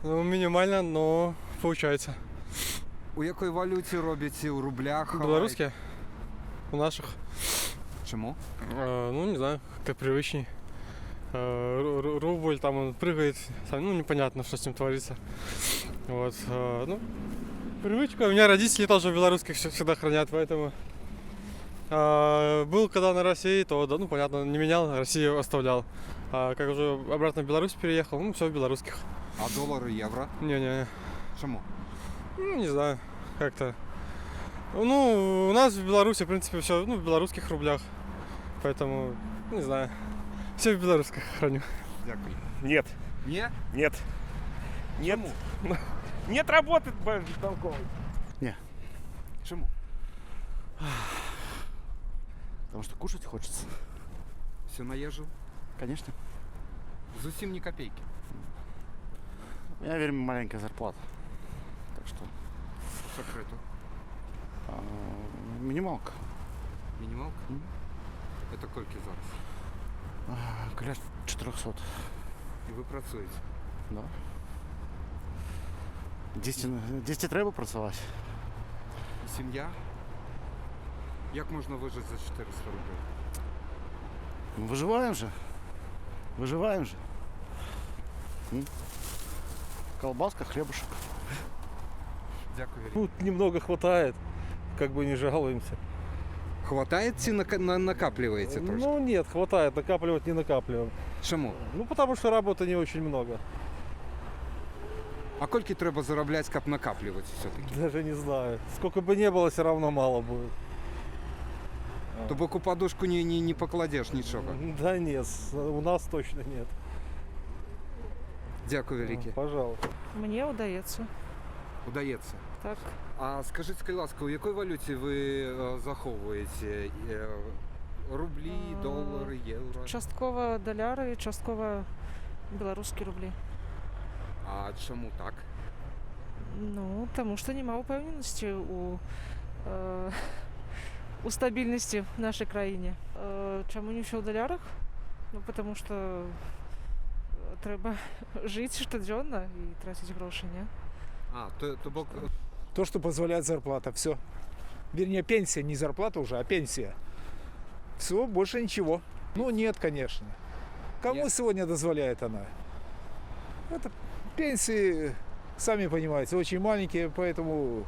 Ну, мінімально, но получается. У якій валюті робите? У рублях? Белорусские? У наших? Чому? Ну, не знаю, как привычней. Рубль там он прыгает, ну, непонятно, что с ним творится. Вот, ну, привычка. У меня родители тоже белорусских всегда хранят, поэтому... Был когда на России, то, да, ну, понятно, не менял, Россию оставлял. А как уже обратно в Беларусь переехал, ну, все в белорусских. А доллары, євро? Не-не, Чому? ну, не знаю, как-то. Ну, у нас в Беларуси, в принципе, все, ну, в белорусских рублях. Поэтому, не знаю, все в белорусских храню. Дякую. Нет, Ні? нет, нет. Нет работы толковой. Чому? Потому что кушать хочется. Все наїжджу? Конечно. Зовсім ні копійки. У меня, наверное, маленькая зарплата. Так что Секрету. минималка. Мінімалка? Це скільки зараз? Кляш 400. І ви працюєте? Да. 10 треба працювати. І сім'я? Як можна вижити за 400 рублей? Ну, выживаем же. Выживаем же. Колбаска, хлебушек. Дякую. Ну, немного хватает, как бы не жалуемся. Хватає чи накапливаєте трошки? Ну нет, хватает, накапливать не накапливаем. Чому? Ну потому что работы не очень много. А скільки треба заробляти, щоб накапливати все-таки? Даже не знаю. Сколько бы не было, все равно мало будет. Тобто у подушку не покладеш нічого. Да нет, у нас точно нет. Дякую велике. Пожалуйста. Мне удается. Удається. Так. А скажіть, будь ласка, у якій валюті ви заховуєте? Рублі, долари, євро? Частково доляри, частково белорусские рубли. А чому так? Ну, тому що нема упевненості у стабільності в нашій країні. Чому не все в долярах? Ну, тому що треба жити щоденно і тратити гроші, ні? А, то То, что позволяет зарплата, все. Вернее, пенсия, не зарплата уже, а пенсия. Все, больше ничего. Ну, нет, конечно. Кому Нет. сегодня дозволяет она? Это пенсии, сами понимаете, очень маленькие, поэтому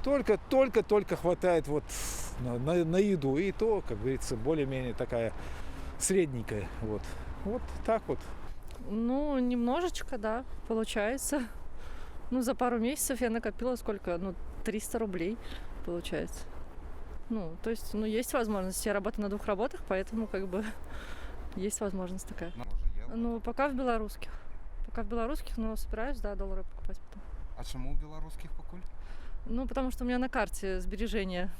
только хватает вот на еду. И то, как говорится, более-менее такая средненькая. Вот так вот. Ну, немножечко, да, получается. Ну, за пару месяцев я накопила сколько? Ну, 300 рублей, получается. Ну, то есть, ну, есть возможность. Я работаю на 2 работах, поэтому, как бы, есть возможность такая. Ну, пока в белорусских. Пока в белорусских, но собираюсь, да, доллары покупать потом. А чому у білоруських покуль? Ну, потому что у меня на карте сбережения.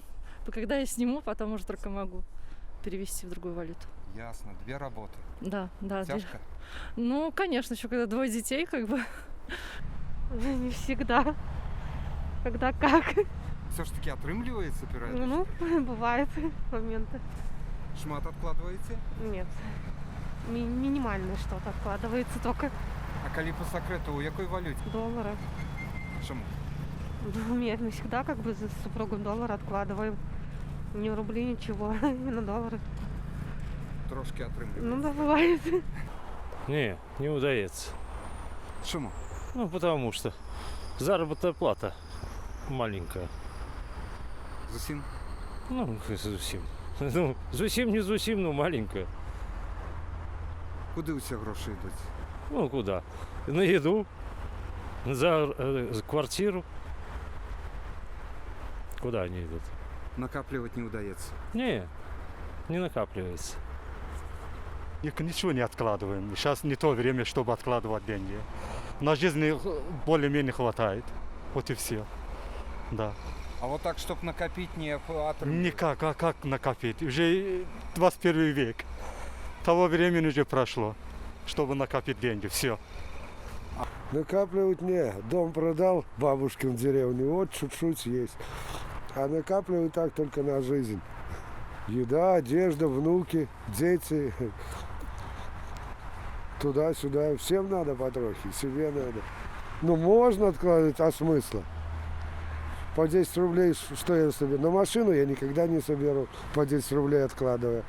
Когда я сниму, потом уже только могу перевести в другую валюту. Ясно, 2 роботи. Да, да. Тяжко? Ну, конечно, еще когда 2 детей, как бы. Не всегда. Когда как. Все ж таки отримлюється періодично? Ну, бывают моменты. Шмат відкладаєте? Нет. Минимально что-то откладывается только А коли по секрету, у якій валюті? доллары. Чому? Ну, мы всегда как бы за супругом доллар откладываем. Не рубли, ничего, именно доллары. Трошки отримлюєте. Ну да, бывает. Не удается. Чому? Ну, потому что заработная плата маленькая. Зовсім? Ну, зовсім. Ну, зовсім, но маленькая. Куди усі гроші йдуть? Ну, куда? На еду, за квартиру. Куда они идут? Накапливать не удається. Не накапливается. Ничего не откладываем. Сейчас не то время, чтобы откладывать деньги. На жизнь более-менее хватает. Вот и все. Да. А вот так, чтобы накопить, не отримлюєте? Никак, а как накопить? Уже 21 век. Того времени уже прошло, чтобы накопить деньги. Все. Накапливать не. Дом продал бабушке в деревне, вот чуть-чуть есть. А накапливать так только на жизнь. Еда, одежда, внуки, дети. Туда-сюда. Всем надо потрохи, себе надо. Ну, можно откладывать, а смысла? По 10 рублей, что я соберу? На машину я никогда не соберу, по 10 рублей откладывая.